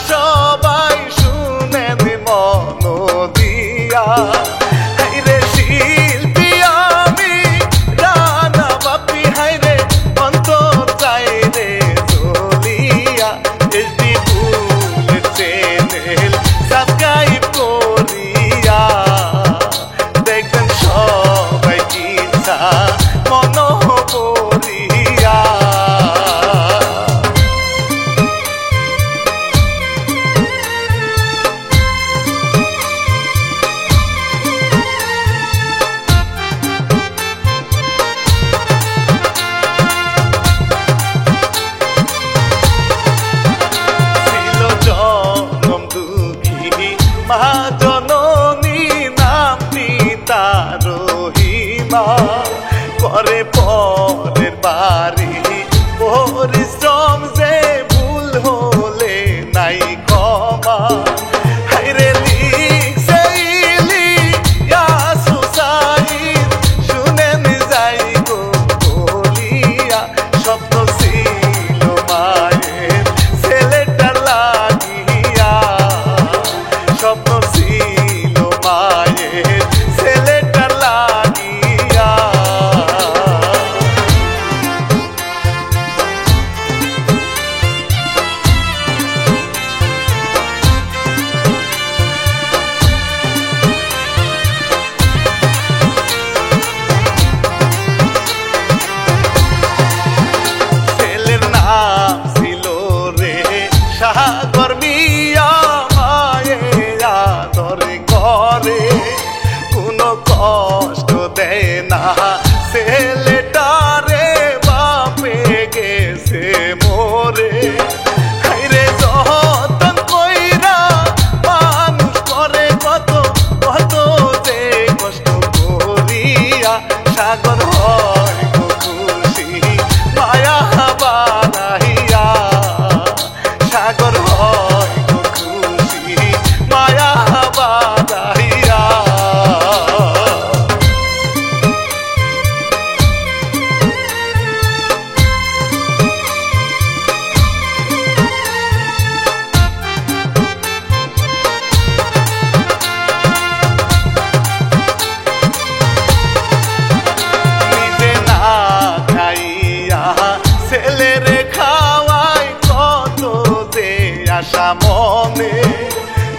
সবাই শুনেন মন দিয়া হাইরে শিল্পী আমি রানা বাপি হাইরে অন্তর চাই রে জ্বলিয়া এসডি বুলেট চ্যানেল সাবস্ক্রাইব করিয়া দেখবেন সবাই কিচ্ছা মন করিয়া মহাজননী নামটি তার রহিমা করে পরের বাড়ি পরিশ্রম যে ভুল হলে নাই ক্ষমা হাইরে লিখছে ইলিয়াস হুসাইন শুনেন যাই গো বলিয়া স্বপ্ন ছিল মায়ের ছেলেটার লাগিয়া স্বপ্ন ছিল মায়ের ছেলেটা লাগিয়া ছেলের নাম ছিল রে সাগর মিয়া করে কোনো কষ্ট দেয় না ছেলেটারে বাপে গেছে মোরে হাইরে যতন কইরা মানুষ করে কত কত যে কষ্ট করিয়া সাগর হয় খুশি মায়া বানাইয়া সাগর হয় খুশি মায়া বানাইয়া নিজে না খাইয়া ছেলেরে খাওয়াই কত যে আশা মনে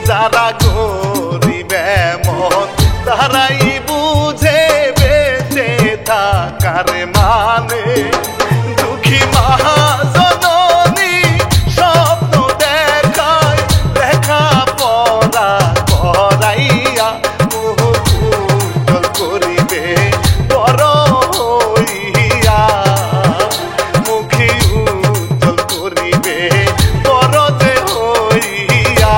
যারা গরিব এমন তারাই বুঝে বেঁচে থাকার মানে দুঃখী মহাজননী স্বপ্ন দেখায় দেখা পড়া করাইয়া মুখ উজ্জ্বল করিবে বড় হইয়া মুখী উজ্জ্বল করিবে বড় যে হইয়া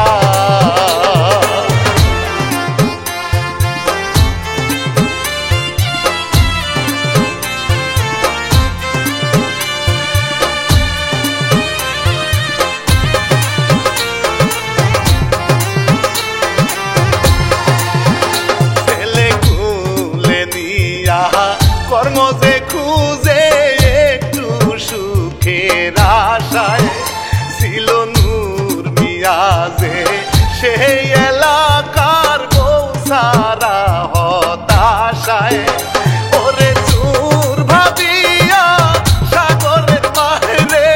কর্ম যে খুঁজে একটু সুখের আশায় ছিল নূর মিয়া যে সেই এলাকার বউ সারা হতাশায় ওরে চুর ভাবিয়া সাগরের মায়েরে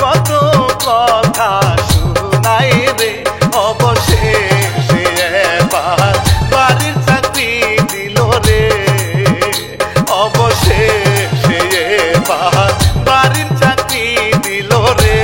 কত কথা শুনাই রে অবশেষে এবার বাড়ির চাকরি দিল রে অবশেষে এবার বাড়ির চাকরি দিল রে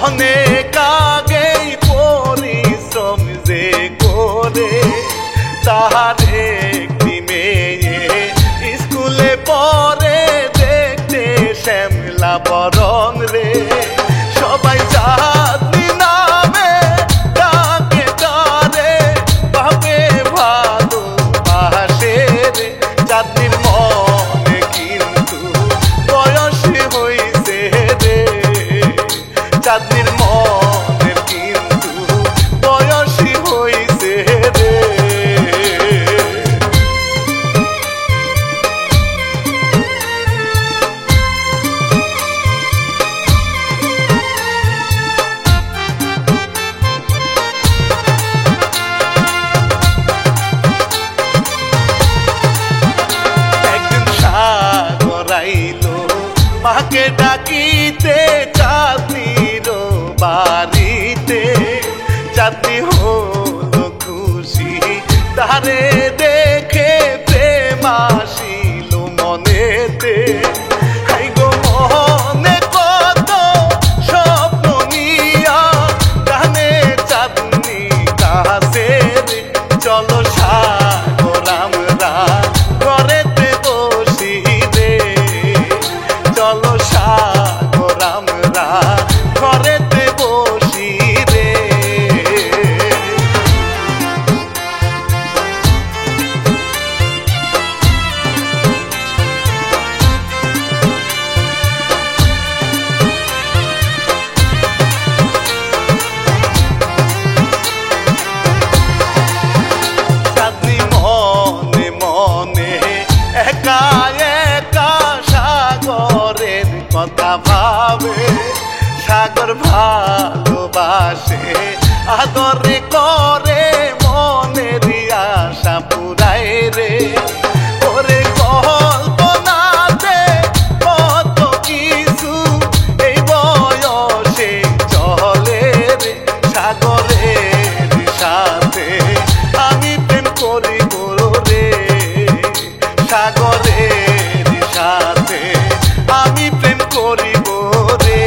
অনেক আগেই পরিশ্রম যে করে তাহার একটি মেয়ে স্কুলে পড়ে দেখতে শ্যামলা বরণ রে সবাই চাঁদনি নামে ডাকে তারে ভাবে ভালোবাসে রে চাঁদনির মনে কিন্তু বয়স হইছে রে চাঁদনির মনে কিন্তু বয়স হইছে রে মাকে ডাকিতে চাঁদনির বাড়িতে চাঁদনি হলো খুশি তারে দেখে প্রেম আসিল মনেতে হাই গো মনে কত স্বপ্ন নিয়া গানে চাঁদনি কাছে চলো সাগর আমরা ঘরেতে বসি রে চলো সাগর আমরা ঘরেতে বসি রে চাঁদনি মনে মনে একা একা সাগরের কথা ভাবে সাগর ভালোবাসে আদরে করে মনের আশা পুরাই রে ওরে কল্পনাতে কত কিছু এই বয়সে চলে রে সাগরের সাথে আমি প্রেম করিব রে সাগরের সাথে আমি প্রেম করিব রে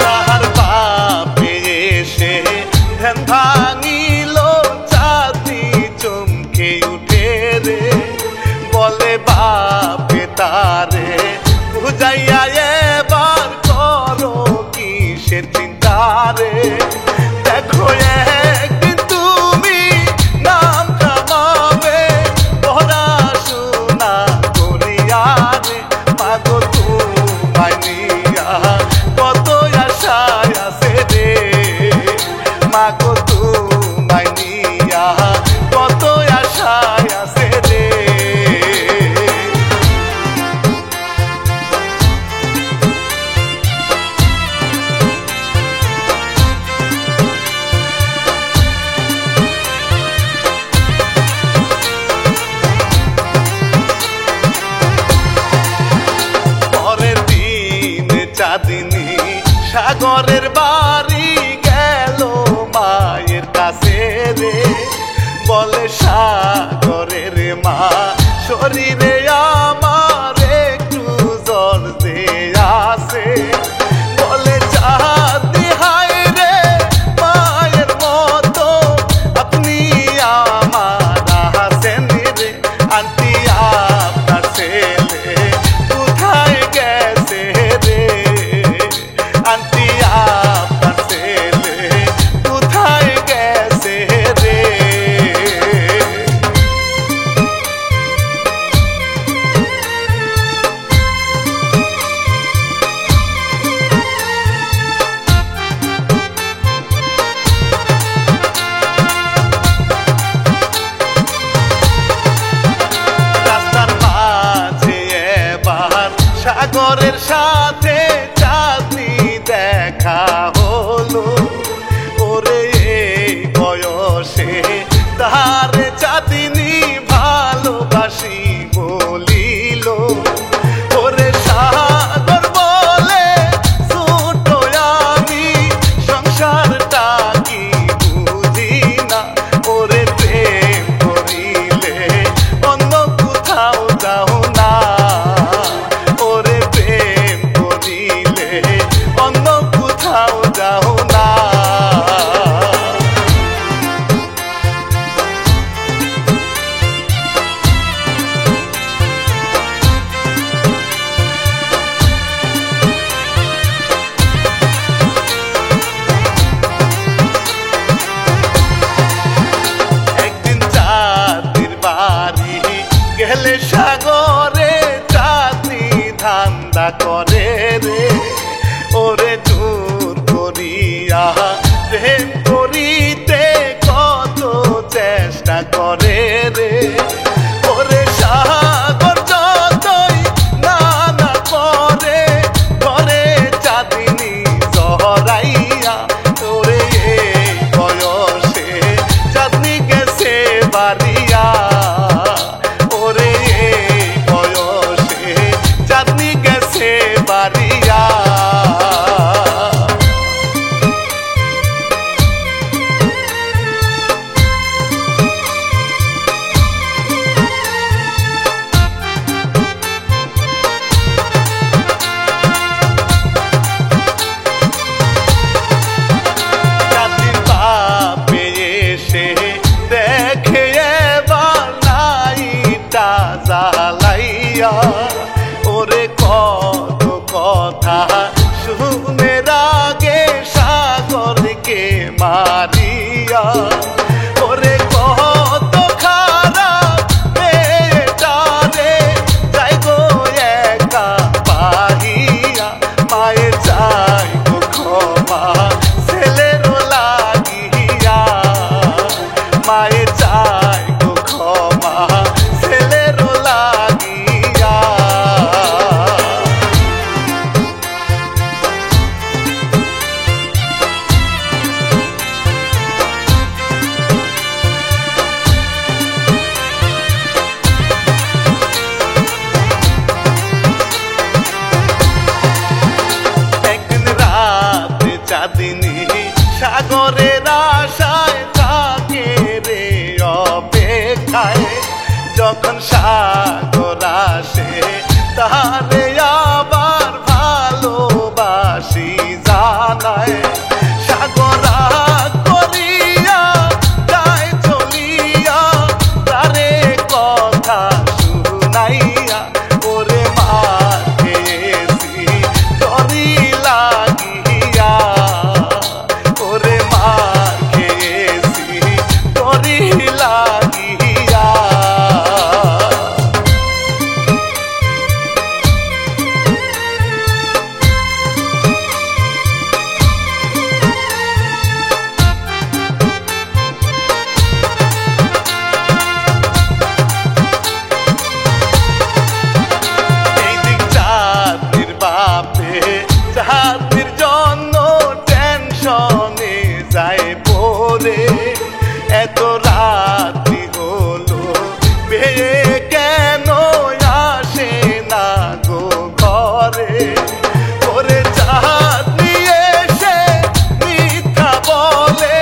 তাহার বাপে এসে ধ্যান ভাঙিল চাঁদনি চমকে উঠে রে বলে বাপে তারে বুঝাইয়া এবার করো কিসের চিন্তা রে দেখো একদিন তুমি নাম কামাবে পড়াশোনা করিয়া রে মাগো তোমায় নিয়া কত আশায় আছে রে মাগো তোমায় নিয়া কত আশায় আছে রে পরের দিন চাঁদনি সাগরের বাড়ি গেল মায়ের কাছে রে বলে সাগরের মা শরীরে আমার একটু জ্বর যে আছে বলে চাঁদনি হায় রে মায়ের মতো আপনি আমার হাসেন রে আন্টি আপনার ছেলে কোথায় গেছে রে আন্টি আপনার ছেলে কোথায় গেছে রে সাগরের সাথে চাঁদনি দেখা হলো ওরে এই বয়সে তার চাঁদনি ভালোবাসি বলিল ওরে সাগর ঠাট্টা করে রে ওরে দূর করিয়া প্রেম করিতে কত চেষ্টা করে রে ওরে সাগর যতই না না করে ঘরে চাঁদিনী জহরাইয়া ওরে এই বয়সে চাঁদনি গেছে বাড়িয়া ওরে এই বয়সে চাঁদনি গেছে বাড়িয়া জ্বালাইয়া ওরে কত কথা শুনে রাগে সাগরকে মারিয়া ওরে কত খারাপ মেয়েটারে যাই গো একা পাহিয়া মায়ের চাই গো ক্ষমা ছেলেরও লাগিয়া মায়ের চাই গো ক্ষমা ছেলেরও লাগিয়া একদিন রাতে চাঁদিনী সাগরের আশায় থাকে রে অপেক্ষায় যখন সাগর আসে তাহলে আবার ভালোবাসি জানায় সাগর করিয়া যায় চলিয়া তারে কথা শুনাইয়া ওরে মার খেয়েছি তরি লাগিয়া ওরে মার খেয়েছি তরি লাগিয়া চাঁদের জন্য টেনশনে যায় পরে এত রাতি হলো মেয়ে কেন আসে না গো ঘরে ওরে চাঁদ নিয়ে এসে মিথ্যা বলে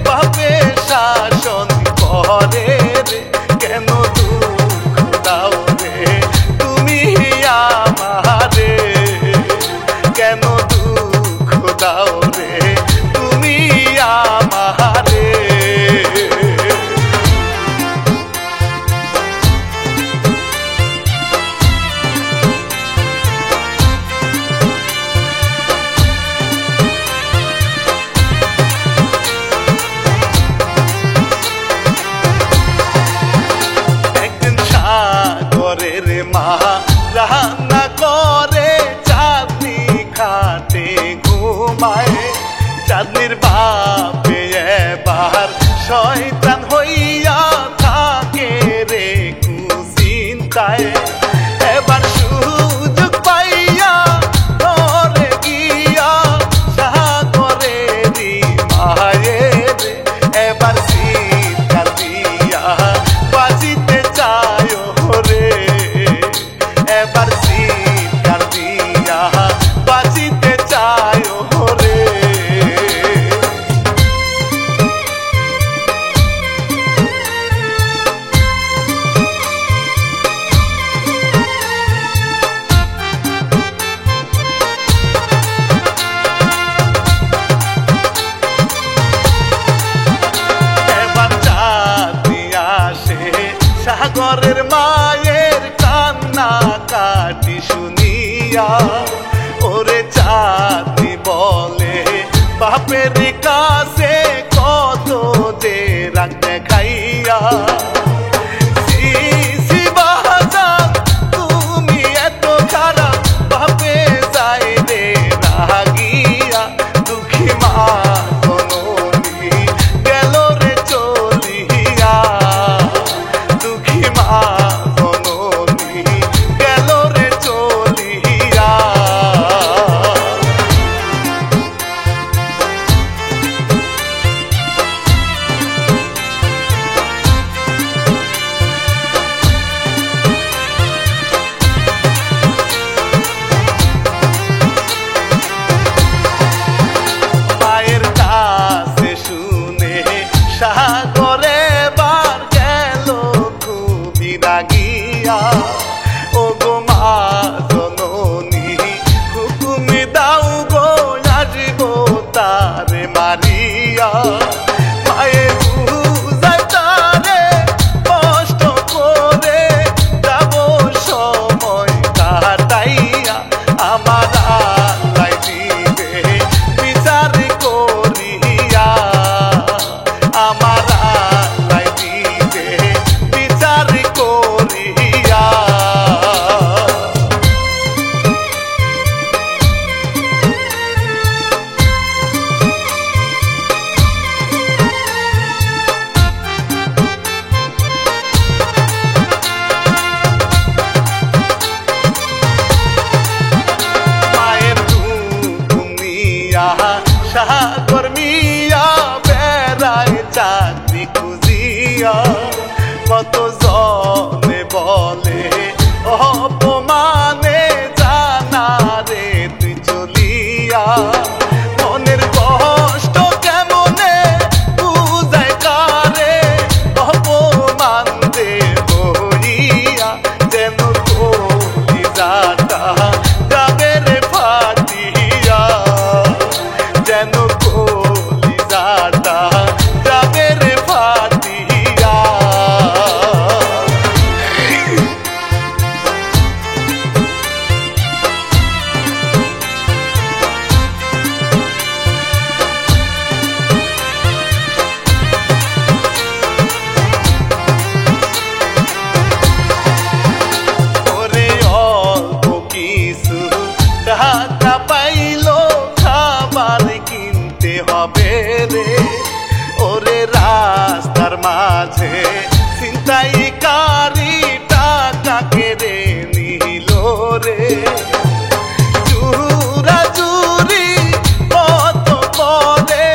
বাপে শাসন করে রে কেন দুঃখ দাও রে তুমি আমারে কেন দুঃখ দাও রে তুমি আমারে একদিন সাগরের মা রান্না করে চাঁদনি খাটে ঘুমায় চাঁদনির বাপে এবার শয়তান হইয়া থাকে রে কুচিন্তায় এবার সুযোগ পাইয়া ধরে গিয়া সাগরেরই মায়ের এবার চিৎকার দিয়া বাজিতে চায় রে এবার চিৎকার দিয়া বাজিতে চায় রে এবার চাঁদনি আসে সাগরের মায়ের কান্না কাটি শুনিয়া ওরে চাঁদনি বলে বাপের কাছে কত যে রাগ দেখাইয়া তুমি এত খারাপ বাপ শুনিয়া কত জনে বলে অপমানে জানা রে তুই চলিয়া মনের কষ্ট কেমনে বুঝায় কারে অপমান দে বইয়া যেন কলিজাটা যাবে রে ফাটিয়া যেন কলিজাটা যাবে রে ফাটিয়া টাকা পাইলো খাবার কিনতে হবে রে ওরে রাস্তার মাঝে ছিনতাইকারী টাকা কেড়ে নিল রে চুরাচুরি কত করে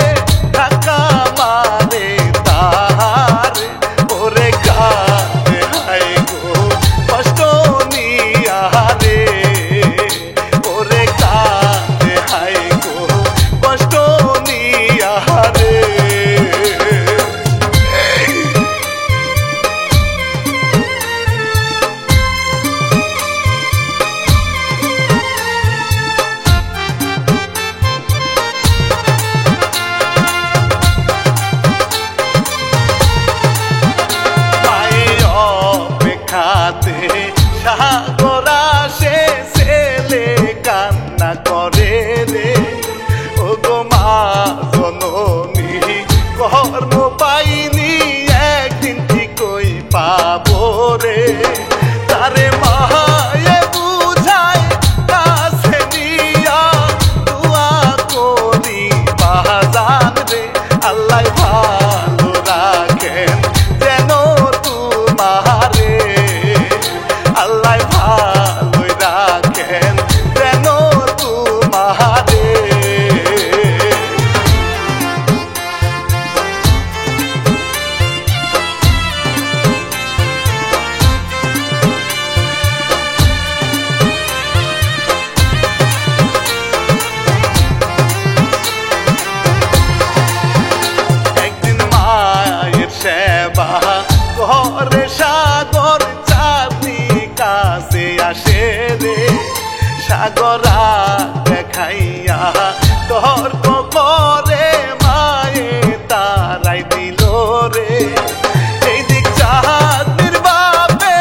টাকা মারে তার ওরে কাঁদে হায় গো কষ্ট নিয়া রে ওরে কাঁদে হায় গো কষ্ট নিয়া রে খাতে সাগর আসে ছেলে কান্না করে রে ও গো মা জননী কর্ম পাইনি একদিন ঠিকই পাবো রে তারে মায়ে বুঝায় কাছে নিয়া দুয়া করি বাজান রে আল্লাহ ভালো রাখেন যেন তোমারে আল্লাহ ভালোই রাখেন যেন তোমারে একদিন মায়ের সেবা ঘরে সাগর চাঁদনি কাছে আসে রে সাগরা দেখাইয়া তর্ক করে মায়ে তারাই দিল রে এই দিক চাঁদনির বাপে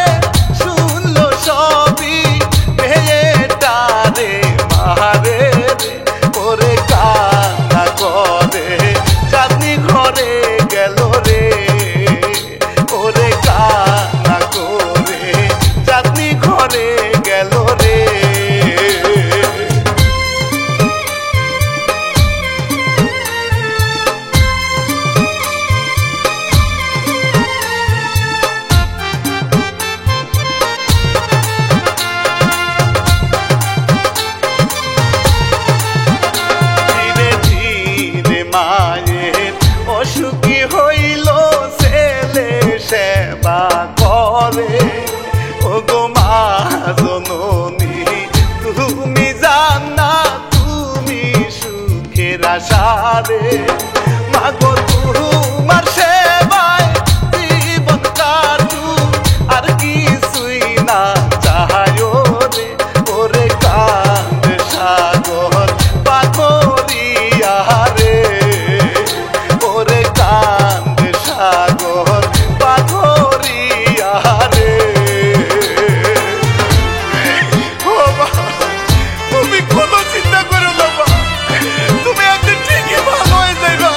শুনলো সবই মেয়েটারে মারে রে ওরে কান্না করে চাঁদনি ঘরে গেল রে ওরে কান্না করে চাঁদনি ঘরে গেল রে ধীরে ধীরে মায়ের অসুখী হইল ছেলে সেবা করে ও গো মা জননী তুমি জানা তুমি সুখের আশারে মাগো তোমার সেবায় জীবন কাটু আর কিছুই না চাহায় রে ওরে কান্দে সাগর পাথরিয়া রে ওরে কান্দে সাগর পাথরিয়া রে ও মা তুমি কোনো চিন্তা করো না মা তুমি একদিন ঠিকই ভালো হয়ে যাইবা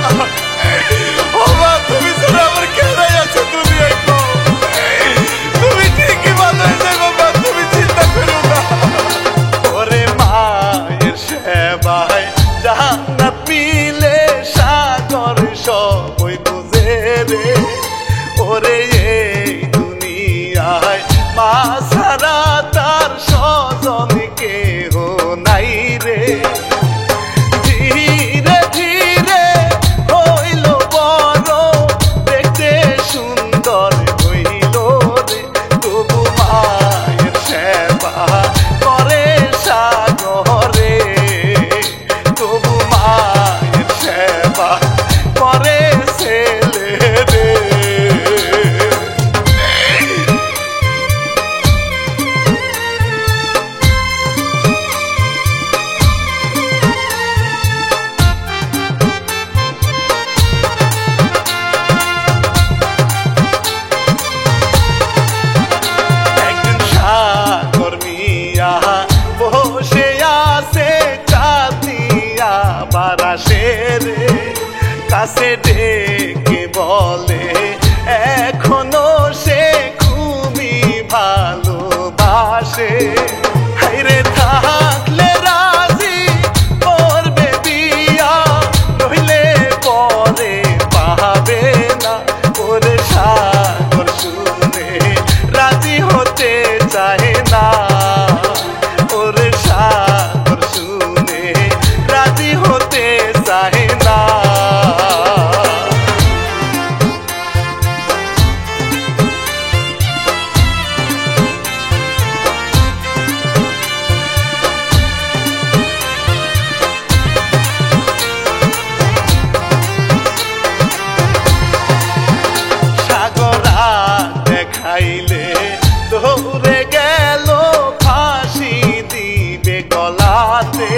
হওয়াতে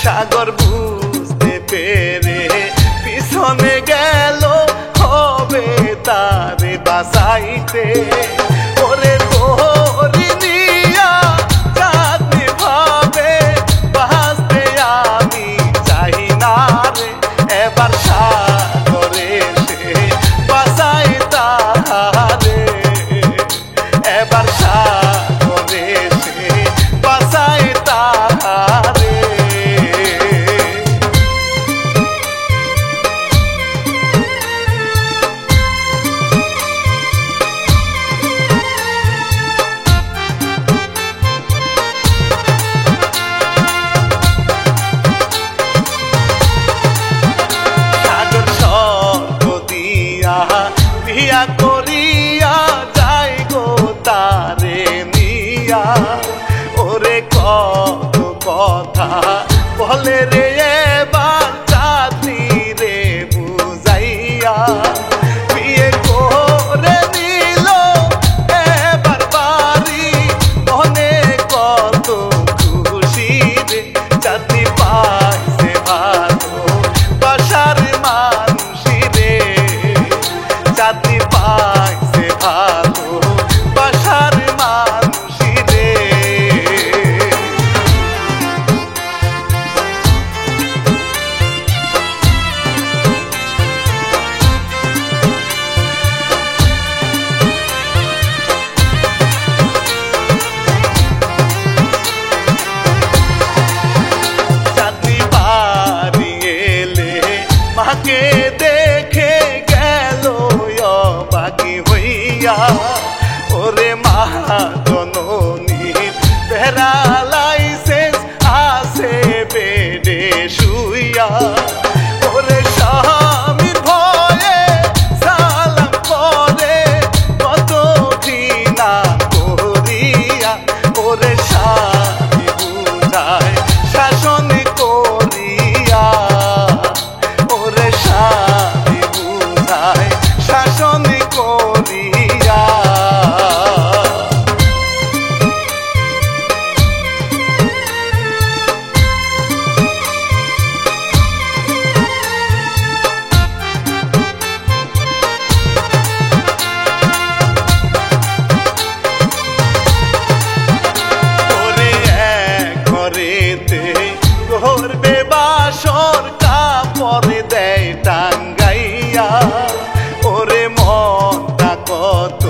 সাগর বুঝতে পেরে পিছনে গেল হবে তারে বাঁচাইতে। ওরে তোরি নিয়া চাঁদনি ভাবে বাঁচতে আমি চাই না রে, এবার সাগরে সে বাঁচাই তাহারে, এবার সাগরে সে বাঁচাই তাহারে। বিয়া করিয়া যাই গো তারে নিয়া, ওরে কত কথা বলে রে এবার চাঁদনি রে বুঝাইয়া। বিয়ে করে নিল এবার বাড়ি, মনে কত খুশি রে, চাঁদনি পাইছে ভালো বাসার মানুষি রে, চাঁদনি পাইছে ভালো বাসার মানুষি রে। চাঁদনি বাড়ি এলে মাকে দেখে গেল বাকি হইয়া, ওরে মা জননীর প্যারালাইসিস আছে বেডে শুইয়া। ওরে স্বামীর ভয়ে সালাম করে কত ঘৃণা করিয়া, ওরে স্বামী বুঝায় শাসন করিয়া, ওরে স্বামী বুঝায় শাসন করিয়া। ওরে এক ঘরেতে করবে বাসর কাপড় দেয় টাঙ্গাইয়া, ওরে মনটা কত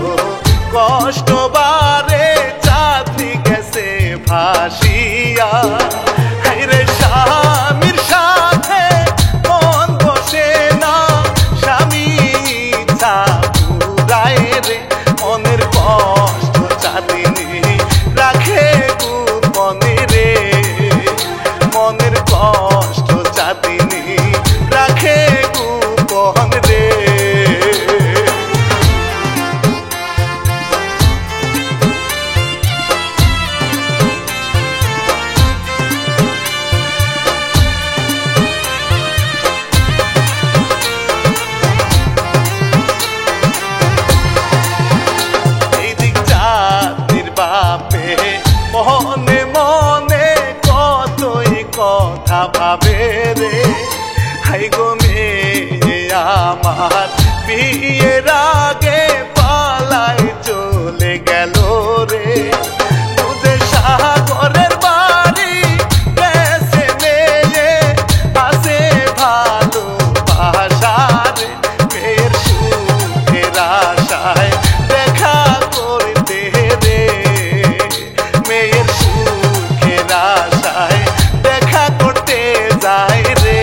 কষ্ট বারে চাঁদনি গেছে ভাসিয়া। হায়রে স্বামীর সাথে মন বসে না, স্বামী ইচ্ছা পুরায় রে, মনের কষ্ট চাঁদনি রাখে গোপনে রে, মনের কষ্ট চাঁদনি রাখে গোপন রে। এইদিক চাঁদনির বাপে মনে মনে কতই কথা ভাবে রে, হাই গো মেয়ে আমার বিয়ের আগে পালাই চলে গেল রে। বুঝে সাগরের বাড়ি গেছে মেয়ে আছে ভালো বাসার, মেয়ের সুখের আশায় দেখা করতে রে, মেয়ের সুখের আশায় দেখা করতে যায় রে।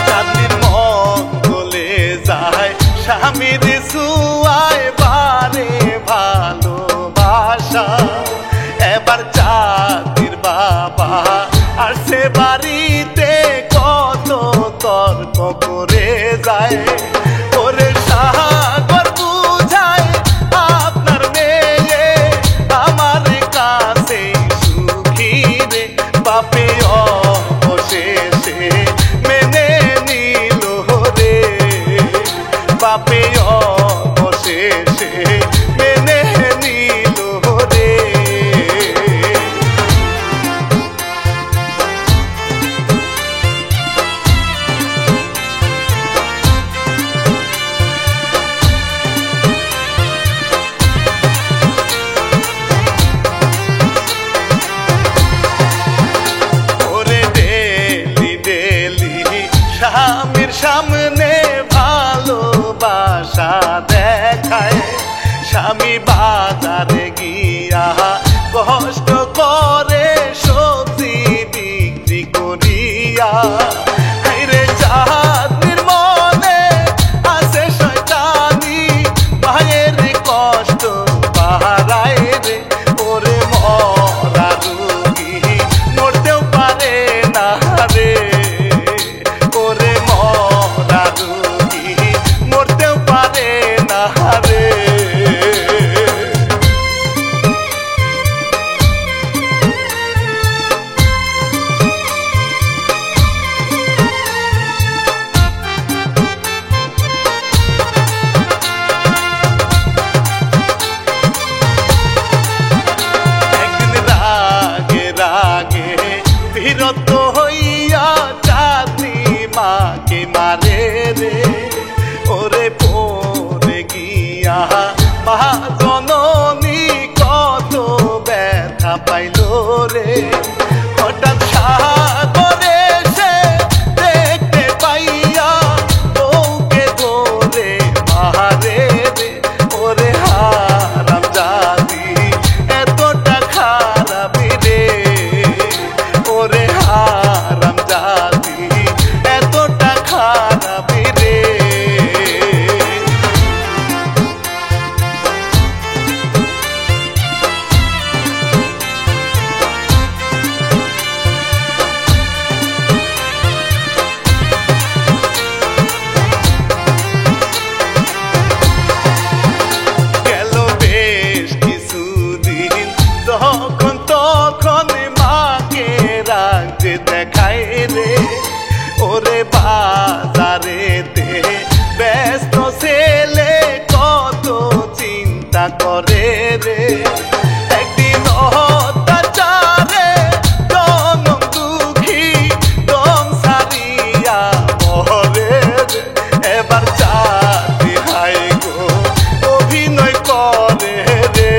চাঁদনির মন গলে যায় স্বামীর সুয়ায় বারে ভালোবাসা, এবার চাঁদনির বাবা আসছে বাড়িতে কত তর্ক করে যায়। ওরে সাগর বুঝায় আপনার মেয়ে আমার কাছে দেখা পাইলো রে হঠাৎ সাগরে সে দেখতে পাইয়া বউকে ধরে মারে রে ওরে হারাম জাতি এতটা খারাপ রে ওরে হারাম জাতি এতটা খারাপ রে দেখায় রে ওরে বাজারেতে ব্যস্ত ছেলে কত চিন্তা করে রে একদিন অত্যাচারে জনম দুঃখী দম সারিয়া মরে রে এবার চাঁদি হাই গো অভিনয় করে রে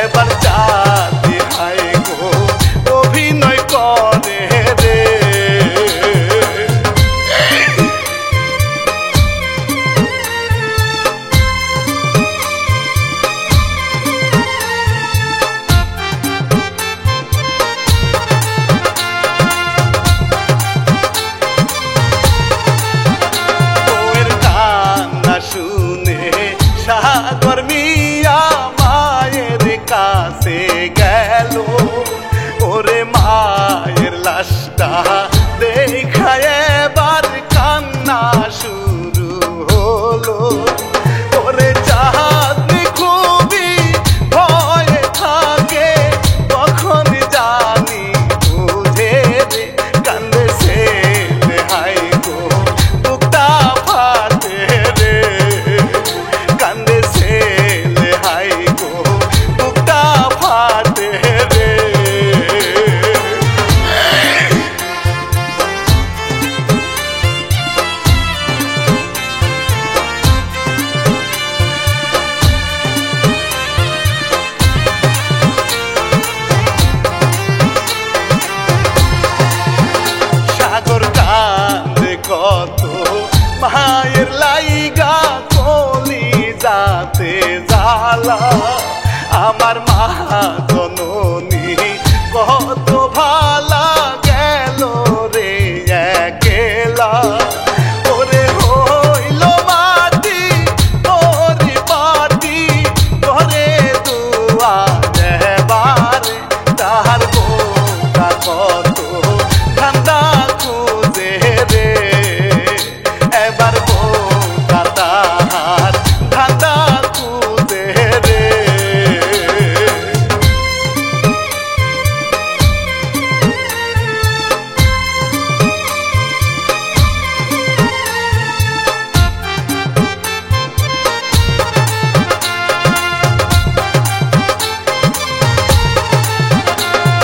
এবার চাঁদি হাই গো অভিনয় করে রে বউয়ের কান্না শুনে সাগর মিয়া মায়ের কাছে গেল ওরে মায়ের লাশটা দেখায় এবার কান্না শুরু হলো ওরে চাঁদনি খুবই ভয়ে থাকে কখন জানি বুঝে রে কান্দে ছেলে হাই গো বুকটা ফাটে রে কান্দে ছেলে হাই গো বুকটা ফাটে রে সাগর কান্দে কত মায়ের লাইগা কলি যাতে জ্বালা আমার মা জননী কত ভালা গেল রে একেলা ওরে হইল মাটি ওরে পাটি ঘরে দুয়া দেবারে তাহার বোকা কত ঠান্ডা খুঁজে রে এবার বোকা তাহার ঠান্ডা খুঁজে রে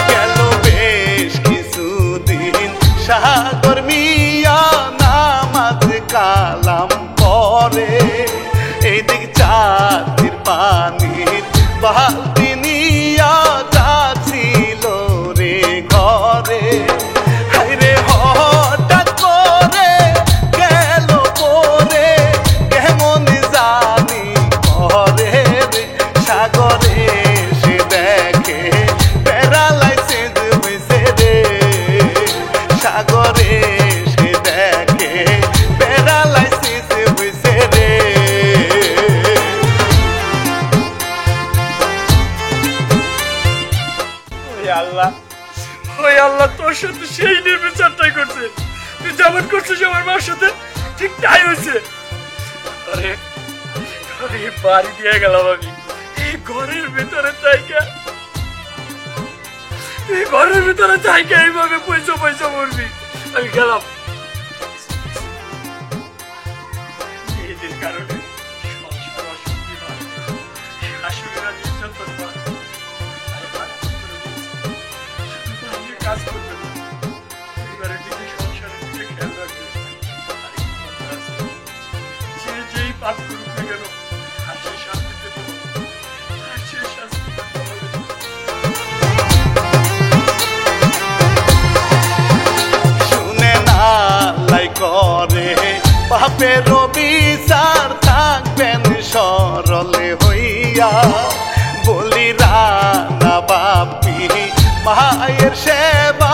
গেল বেশ কিছুদিন সাগর মিয়া নামাজ কালাম পরে এইদিক চাঁদির পানির বালতি নিয়া যাচ্ছিল রে ঘরে হাইরে হঠাৎ করে গেল পরে কেমন জানি করে রে সাগরে সে দেখে প্যারালাইসিস হইছে রে সাগরে সে দেখে প্যারালাইসিস হইছে রে ওই আল্লাহ তোর সাথে সেই নির্বিচারটাই করছে তুই যেমন করছিস আমার মার সাথে ঠিক তাই হয়েছে আরে আরে বাড়ি দিয়ে গেলাম আমি এই ঘরের ভিতরে জায়গা এইভাবে পয়সা পয়সা মরবি আমি গেলাম এদের কারণে সংসার অশান্তি হয় শাশুড়িরা নির্যাতন হয় কাজ করবে পরিবারের দিকে সংসারের দিকে খেয়াল রাখবে যে যেই পাপ করুক না কেন আর সেই শাস্তি পেতে হবে আর সেই শাস্তি পেতে হবে পাপের বিচার থাকবেন সরলে হইয়া বলি রানা বাপি মায়ের সেবা